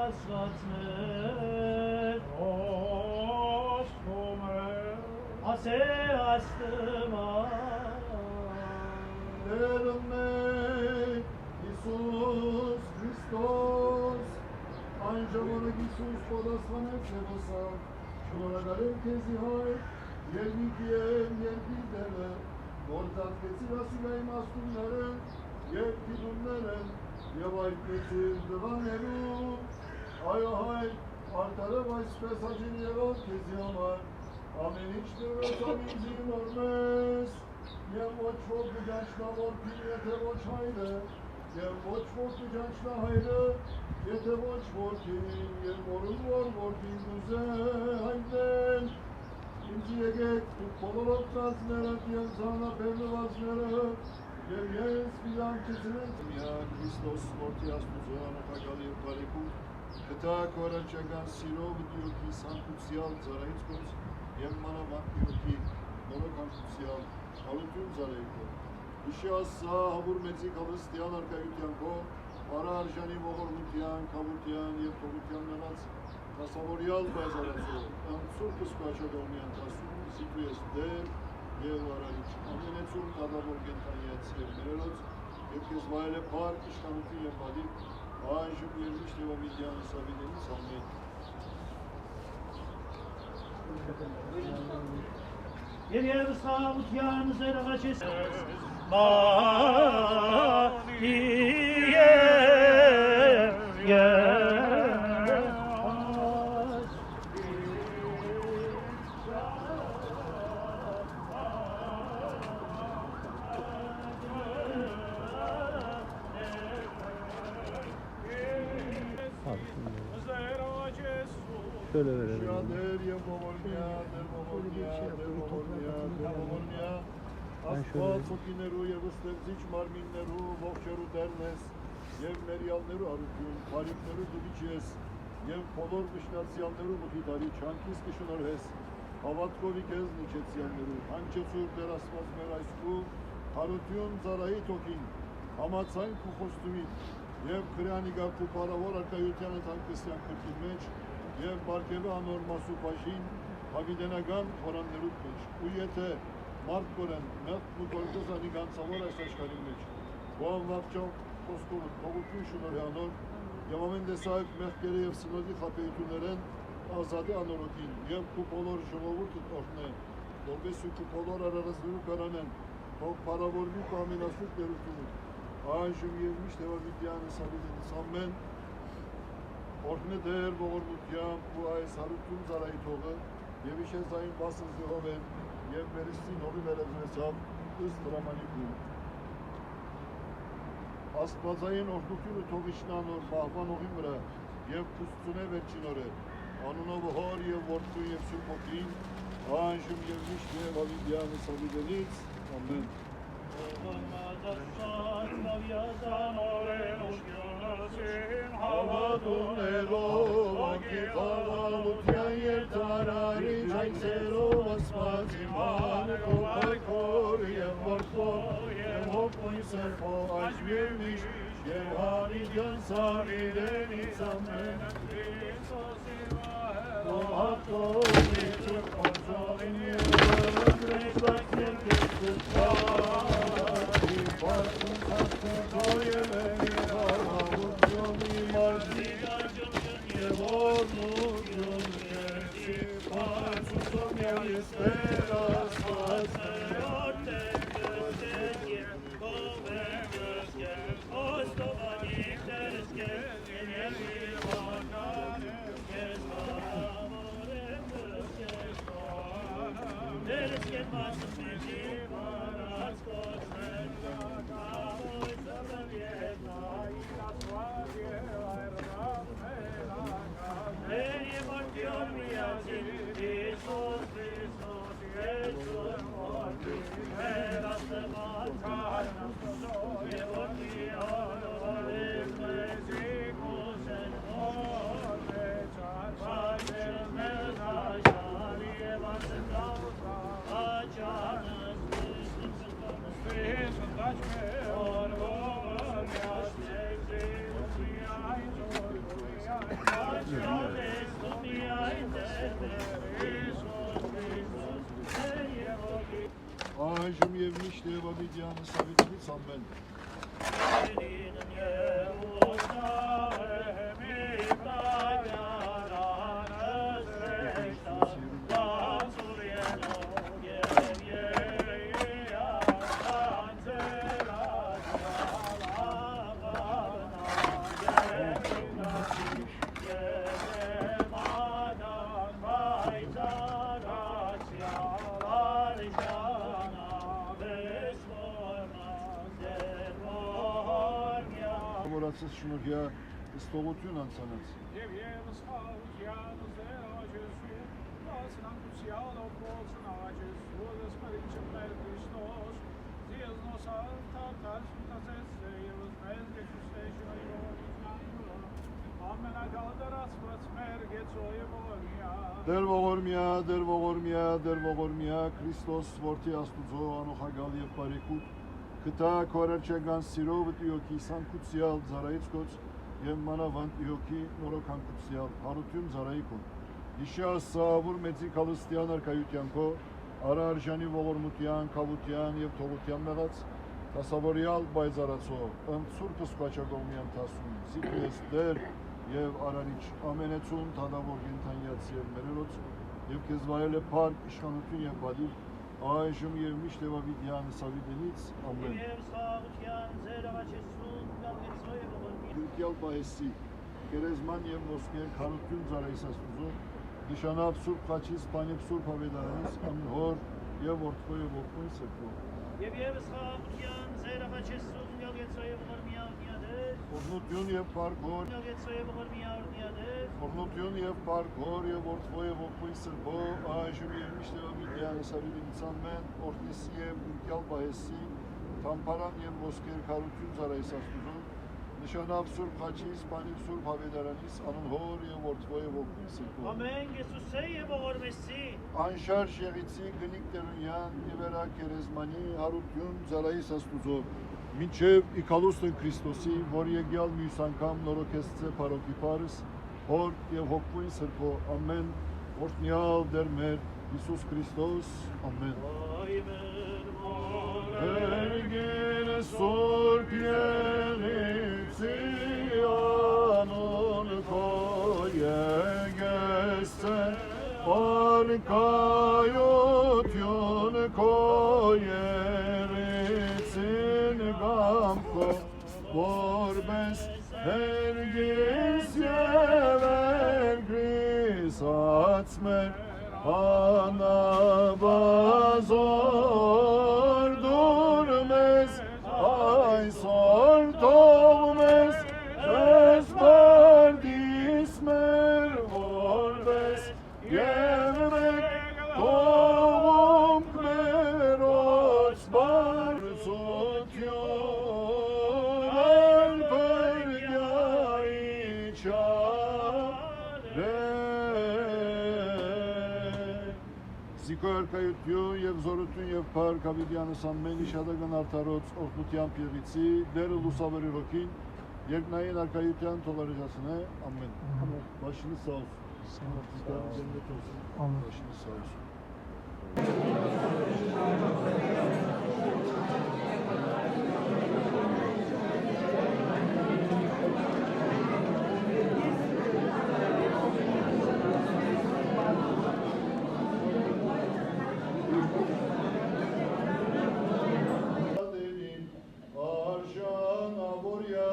ասվածներ ասե աստման Դերմե Իսուս Քրիստոս այն ժամանակ Իսուս պատասխանեց և ասավ շնորհակալ եմ քեզի հայր երկնքի եմ երկրի դերը որ ծածկեցիր ասիլայի մաստունները և դիդունները և այդպեցիր դղաներու այո հայր արդարև այսպես հաջին եղավ քեզի համար ամեն ինչ դրվեցավ ինձի որ մեզ և ոչ ոք կջանչնա որդին եթե ոչ հայրը և ոչ ոք կջանչնա հայրը եթե ոչ որդին և որում որ որդին կուզե հայտնեն ինձ եկեք դուք բոլորով ծածներդ և զանապերնվածները և ես վիզանքեցնեմ միան Քրիստոս որդի աստուծո անապագալ և բարեկում կտակ վարաչական սիրով դյոքի սանկուցյալ ծարայից կոց և մանավանդ դյոքի նորոքանքուցյալ հալություն ծարայքով իշի ասա հավուր մեծիկ հավստյան արկայության կո արա արժանի ողորմության, կավության և թողության նրանց Կասավորյալ բայզարացով, անցուր կսպաշադողմյան տասում, սիպու ես դեր և արարիչ, ամենեցում կադավոր գենթանյաց և ներերոց, և կեզ վայել է պար, իշկանուտի և բադիկ, այժմ և միշտ և ամիդյան սավիդենից ամեն։ Եվ եվս խաղության զերաղաչես Şöyle verelim. Աստված ոգիներու և ստեղծիչ մարմիններու ողջերու դերն ես և ներյալներու արություն, բարիքներու դուլիչ ես և բոլոր վշտացյալներու մտիտարի չանքիս կշնորհես հավատքովի կեզ նիչեցյալներու հանչեցուր դեր ասված մեր այսքու հարություն ծարայի թոքին համացանք ու խոստումին և քրյանի գաղթու պարավոր արկայությանը թանկստյան կրկին մեջ և բարգևը անոր մասու պաշին հավիդենական խորաններուտ մեջ ու եթե մարդ կորեն մեղք ու գործոզանի գանցավոր այս աշխարհի մեջ ոհան վաղճով խոսքովը թողություն շնորհի անոր և ամեն տեսակ մեղքերը և սնոդի խապեյություններեն ազատի անորոքին և կու բոլոր ժողովուրդը տորտնեն որպեսի կու բոլոր արարածներու կարանեն թող պարավորվի կու ամենասուր տերությունում այժմ և միշտ հևավիդյանը սավիդենից ամեն օրհնե դեր ողորմությամբ ու այս հարություն ծարայի թողը և իշես այն բասն զիհով են և մերստին հողի վերևնեցավ ըստ հրամանիքում։ Աստվածային օրհնությունը թող իջնա նոր պահվան հողի վրա և փուստունե վերջին օրը անունով հոր և որդու և սուրբ հոգին այժմ և միշտ և ավիդյանը սավիդենից ամեն։ Հավատունելով անկիղաղաղության և տարարիչ այցերով ասված իման կողարկոր և որդով և հոգույն սրբով այժմ միշտ և հավիդյան սավիդենից ամեն Հատով իջը խորձողին և վրեստակ և կեստըծար Իպարդուն հաստուքով և հավություն Մարզին արջություն և օրնություն կեցի Պարծուցով և եսպեր ասվածներ Որդեր գստեր և կովեր գստեր Ոստովանիք դերսկեր և իրանան Ես բավորեմ գստեր Դերսկեր մասմեջի վարած կոցներ Կամոյ ծրև և նայիկ ասված և Iisus Hristos, Iisus morti, per astămat, e vorbi ore, Eclesimus en morte, facem mezașari, evasem lauta, aceanăs, Sfântul taci pe orvor, mi-aștepți, Այժմ և միշտ և ավիդյան սավիտնից ամեն։ Որացս շնորհյա ստողություն անցանած։ Եվ ես խաղության զերոջեսու, ասնանկության օգոցն աղաջեսու, դեսպարիչը մեր Քրիստոս, զիզ նոսալ թարթար սուտասես, և զմեզ գեցուստեշ այրոնիքնայնուը, ամենագալդարացված մեր գեցոյը ողորմյա։ Դեր ողորմյա, Քրիստոս որդի աստուծո անոխագալ և բարեկուտ, կտա քորաչական սիրով տիոքի սանկուցյալ զարայից կոց և մանավանդ տիոքի նորոքանկուցյալ հարություն զարայի կոտ։ Իշի ասավուր մեծի կալստյան արկայության կո, արա արժանի ողորմության, կավության և թողության մեղած, տասավորյալ բայզարացո, ընցուր պսկվաչագողմյան տասուն, զիպես դեր և արարիչ ամենեցուն թադավոր գենթանյաց և մերերոց, և կեզվայել է պարկ իշխանություն և բադիվ, այժմ և միշտ և ավիդյան սավիդենից, ամեն։ Գրկյալ պահեսի, կերեզման և ոսկեր քարություն զարայիս աստուծո, նշանավ սուրբ խաչիս, պանև սուրբ հավեդարանից, ամնհոր և որդվո և ողբույն սրբո։ Եվ ես խաղության զերաղաչեսուն գալգեցոյև ողորմիավորնիադեր, Օրնություն և պարգոր, գալգեցոյև ողորմիավորնիադեր, Օրնություն և պարգոր և որդվո և ողբույն սրբո, այժմ և միշտ և ավիդյան սավիդենից ամեն, օրտնեսի և գրկյալ պահեսի, թամպարան և ոսկեր քարություն զարայիս աստուծո, նշանավ սուրբ խաչիս, պանև սուրբ հավեդարանից, անունհոր և որդվո և ողբույն սրբո։ ամեն գեսուսե և ողորմեսի, Անշարժ եղիցի գնիկ տերունյան և էրա կերեզմանի հարություն զարայիս աստուծո, մինչև իքալուստն Քրիստոսի, որ եկյալ մյուս անգամ նորոքեսցե պարոքի պարս, հոր և հոգվույն սրբո, ամեն, օրտնյալ դեր մեր Հիսուս Քրիստոս, ամեն։ Երգին սուրբ ելիցի անուն քո եկեսցեն, Արքայություն քո երիցին գամքո, որպես հերգիս և երգրիս ացմեր, անաբազոր դուր մեզ, այսօր թող մեզ, ես բարդիս մեր որպես, և մեկ թողում մերոց բարսություն, այլ պրգյայի չարեր։ Զիկո երկայություն և զորություն և պարկ ավիդյանս ամեն իշադագն արդարոց օրդությամբ եղիցի, դերը լուսավերի ռոքին, երկնային արկայության թողարեժասն է, ամեն։ Başını sağ olsun. Sizlerin cennet olsun. Başını sağ olsun. Arşan avorya,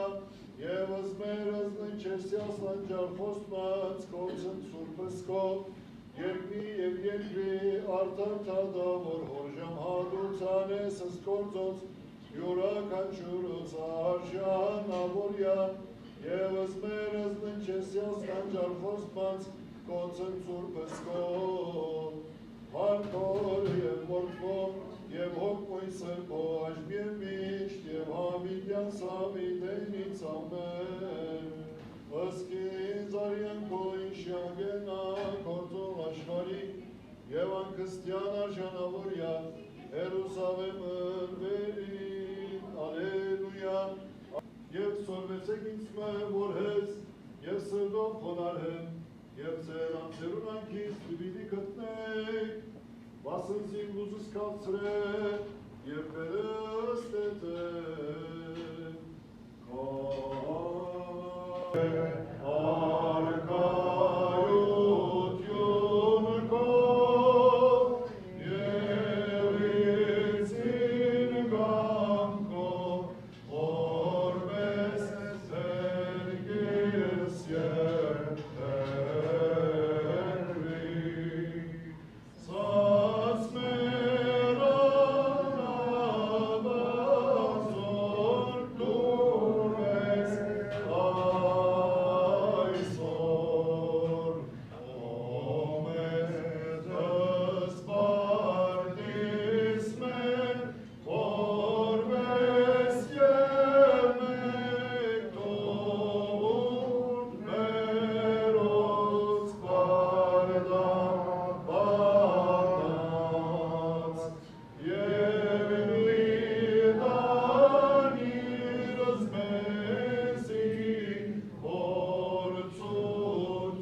Եվս մեր ըզննչեսյալ սանջար խոստմած, կոցն սուրպսկո, երկնի և երկրի արդար թադավոր հորժամ հադուցան ես ըսկործոց, յուրականչուրոց արժան ավորյա, Եվս մեր ըզննչեսյալ սանջար խոստմած, կոցն սուրպսկո, Հարկոր և որդվո, և հոգմույն սրբո, աժմ և միշտ, և հավիդյան սավիդենից ամեն, ըսկին զարյանքո իշյագենա, կործող աշխարի, և անկստյան արժանավորյա, Երուսավեմն վերին, ալելույա, և սորվեցեք ինձ մը, որ հեզ, և սրդով խոնար հեմ, և ծեր անցերուն անքից, ասնցին գուզս կացրե, և վերստետեն, Արկայություն կա, և իցին գամքո, որպես թերգես երթերվի, ծած մեր անավազոր դուր ես այսօր, օմեդս բարտիս մեն, որպես եմեք տողուն մերոց բարդապատած, և լիդանիրս մեզի փորձություն,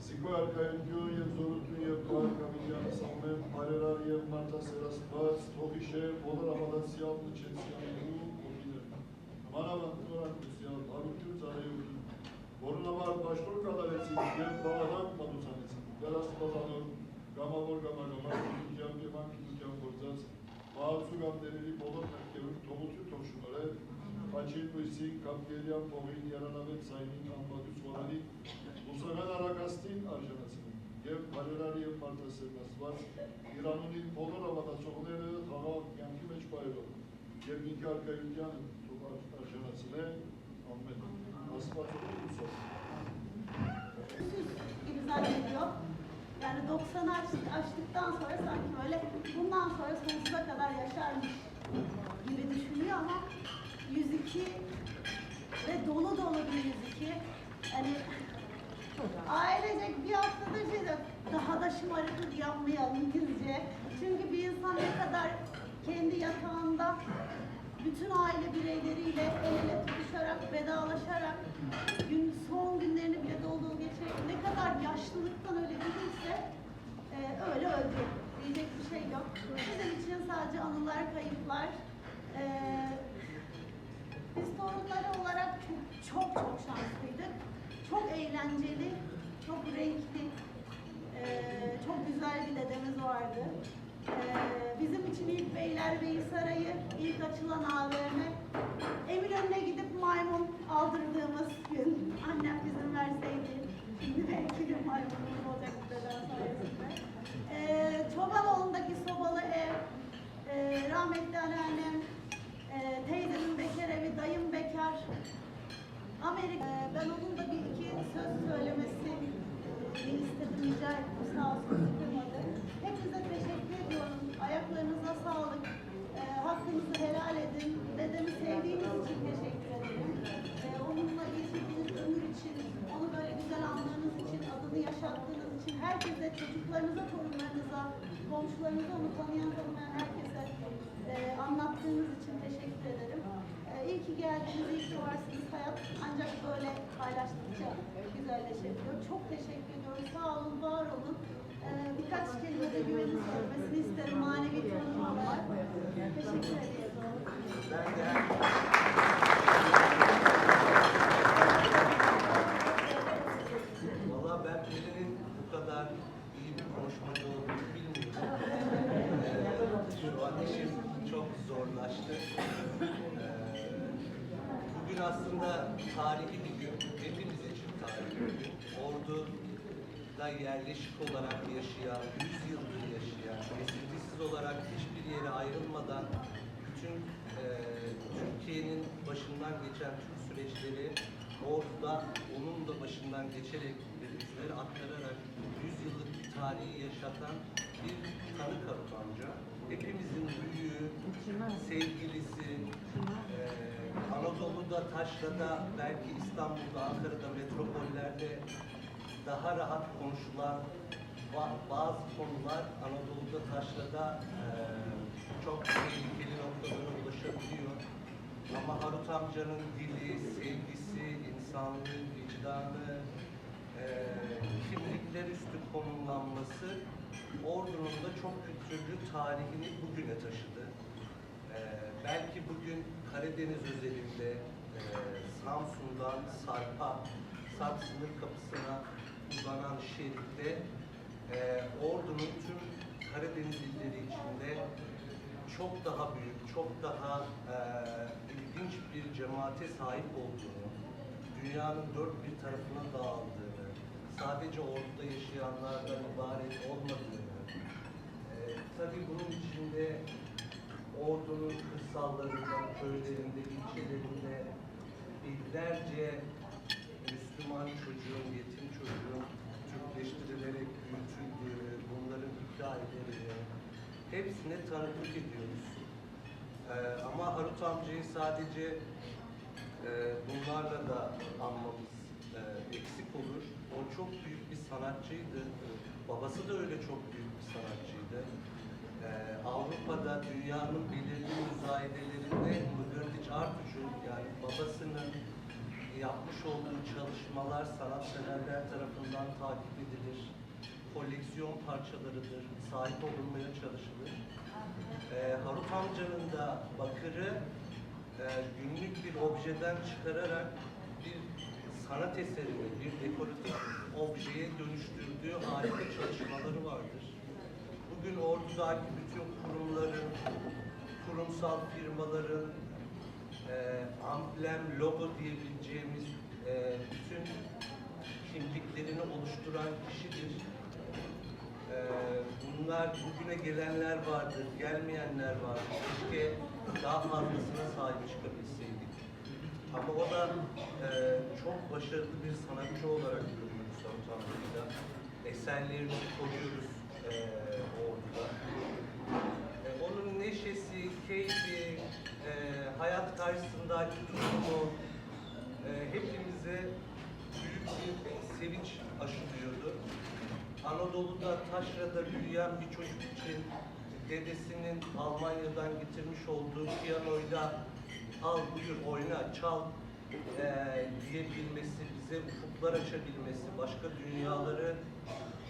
Սիկո արկայություն և զորություն և կարգավիդյանս ամեն բարերար և մարդասերասպած, թողիշեր, բոլոր ամալացյալ նչեցյանելու կողիներ, մանավանդ նորակուսյալ, հարություն ծարեյություն, որն համար պաշտոր կատարեցին և բաղանակ մատուցանեցին, դերաստվածանոր, գամավոր գամագամար, և անկիտության գործած, մահացու գամներերի բոլոր մեղքերում թողություն թող շնորհել, Խաչին լույսին, կապկերյան փողին, երանավետ սայնին, անբադուց խորալի, ուսանան արակաստին արժանացնում, և բարերար և մարդասերնասված, Իրանունին բոլոր ավատացողները խաղաղ կյանքի մեջ պայելով, և ինքը արկայությանը թող արժանացնեն, ամեն, ասվածողի ուսով։ İmza ediyor. Yani 90'ı açtıktan sonra sanki böyle bundan sonra sonsuza kadar yaşarmış gibi düşünüyor ama 102 ve dolu dolu bir 102. Yani ailecek bir haftadır daha da şımarıklık yapmayalım bizce. Çünkü bir insan ne kadar kendi yatağında bütün aile bireyleriyle el ele tutuşarak, vedalaşarak son günlerini bile dolu dolu geçirerek ne kadar yaşlılıktan ölebilirse öyle öldü. Diyecek bir şey yok. Bizim için sadece anılar, kayıplar. Biz torunları olarak çok şanslıydık. Çok eğlenceli, çok renkli, çok güzel bir dedemiz vardı. Bizim için ilk Beylerbeyi Sarayı, ilk açılan AVM, Eminönü'ne gidip maymun aldırdığımız gün, annem izin verseydi, şimdi belki bir maymunumuz olacaktı dedem sayesinde. Çobanoğlu'ndaki sobalı ev, rahmetli anneannem, teyzemin bekar evi, dayım bekar. Amerika, ben onun da bir iki söz söylemesi istedim, rica ettim, sağ olsun sıkılmadı. Hepinize teşekkür ediyorum, ayaklarınıza sağlık, hakkınızı helal edin, dedemi sevdiğiniz için teşekkür ederim. Onunla geçirdiğiniz ömür için, onu böyle güzel anlarınız için, adını yaşattığınız için, herkese, çocuklarınıza, torunlarınıza, komşularınıza, onu tanıyan tanımayan herkese anlattığınız için teşekkür ederim. İyi ki geldiniz, iyi ki varsınız. Hayat ancak böyle paylaştıkça güzelleşebiliyor. Çok teşekkür ediyorum. Sağ olun, var olun. Birkaç kelime de güvenin söylemesini isterim manevi tanım olarak. Teşekkür ediyorum. Valla ben birinin bu kadar iyi bir konuşmacı olduğunu bilmiyordum. Şu an işim çok zorlaştı. Bugün aslında tarihi bir gün, hepimiz için tarihi bir gün. Ordu'da yerleşik olarak yaşayan, 100 yıldır yaşayan, kesintisiz olarak hiçbir yere ayrılmadan bütün Türkiye'nin başından geçen tüm süreçleri Ordu'da onun da başından geçerek ve üzeri aktararak 100 yıllık bir tarihi yaşatan bir tanık amca. Hepimizin büyüğü, sevgilisi, Anadolu'da, Taşra'da, belki İstanbul'da, Ankara'da, metropollerde daha rahat konuşulan bazı konular Anadolu'da, Taşra'da çok tehlikeli noktalara ulaşabiliyor. Ama Harut amcanın dili, sevgisi, insanlığı, vicdanı, kimlikler üstü konumlanması Ordu'nun da çok kültürlü tarihini bugüne taşıdı. Belki bugün Karadeniz özelinde Samsun'dan Sarp sınır kapısına uzanan şeritte Ordu'nun tüm Karadeniz illeri içinde çok daha büyük, çok daha ilginç bir cemaate sahip olduğunu, dünyanın dört bir tarafına dağıldığını, sadece Ordu'da yaşayanlardan ibaret olmadığını, tabii bunun içinde Ordu'nun kırsallarında, köylerinde, ilçelerinde binlerce Müslüman çocuğun, yetim çocuğun Türkleştirilerek büyütüldüğü, bunların hikayelerini hepsine tanıklık ediyoruz. Ama Harut amcayı sadece bunlarla da anmamız eksik olur. O çok büyük bir sanatçıydı. Babası da öyle çok büyük bir sanatçıydı. Avrupa'da dünyanın belirli müzayedelerinde Mıgırdiç Artuç'un, yani babasının yapmış olduğu çalışmalar sanatseverler tarafından takip edilir. Koleksiyon parçalarıdır, sahip olunmaya çalışılır. Harut amcanın da bakırı günlük bir objeden çıkararak bir sanat eserini, bir dekoratif objeye dönüştürdüğü harika çalışmaları vardır. Bugün Ordu'daki bütün kurumların, kurumsal firmaların, amblem, logo diyebileceğimiz bütün kimliklerini oluşturan kişidir. Bunlar, bugüne gelenler vardır, gelmeyenler vardır. Keşke daha fazlasına sahip çıkabilseydik. Ama o da çok başarılı bir sanatçı olarak görüyoruz Harut amcayla. Eserlerini koruyoruz Ordu'da. Onun neşesi, keyfi, hayat karşısındaki tutumu hepimize büyük bir sevinç aşılıyordu. Anadolu'da, Taşra'da büyüyen bir çocuk için dedesinin Almanya'dan getirmiş olduğu piyanoyla al buyur oyna, çal diyebilmesi, bize ufuklar açabilmesi, başka dünyaları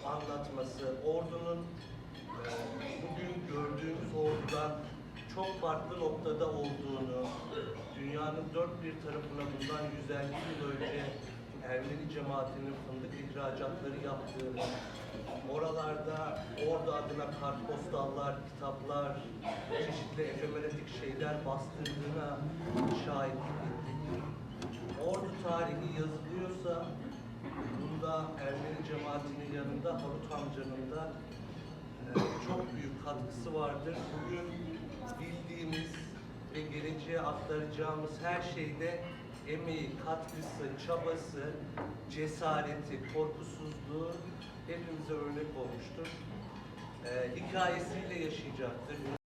anlatması, Ordu'nun bugün gördüğümüz Ordu'dan çok farklı noktada olduğunu, dünyanın dört bir tarafına bundan 150 yıl önce Ermeni cemaatinin fındık ihracatları yaptığını, oralarda Ordu adına kartpostallar, kitaplar, çeşitli efemeretik şeyler bastırdığına şahitlik ettik. Ordu tarihi yazılıyorsa, bunda Ermeni cemaatinin yanında Harut amcanın da çok büyük katkısı vardır. Bugün bildiğimiz ve geleceğe aktaracağımız her şeyde emeği, katkısı, çabası, cesareti, korkusuzluğu hepimize örnek olmuştur. Hikayesiyle yaşayacaktır.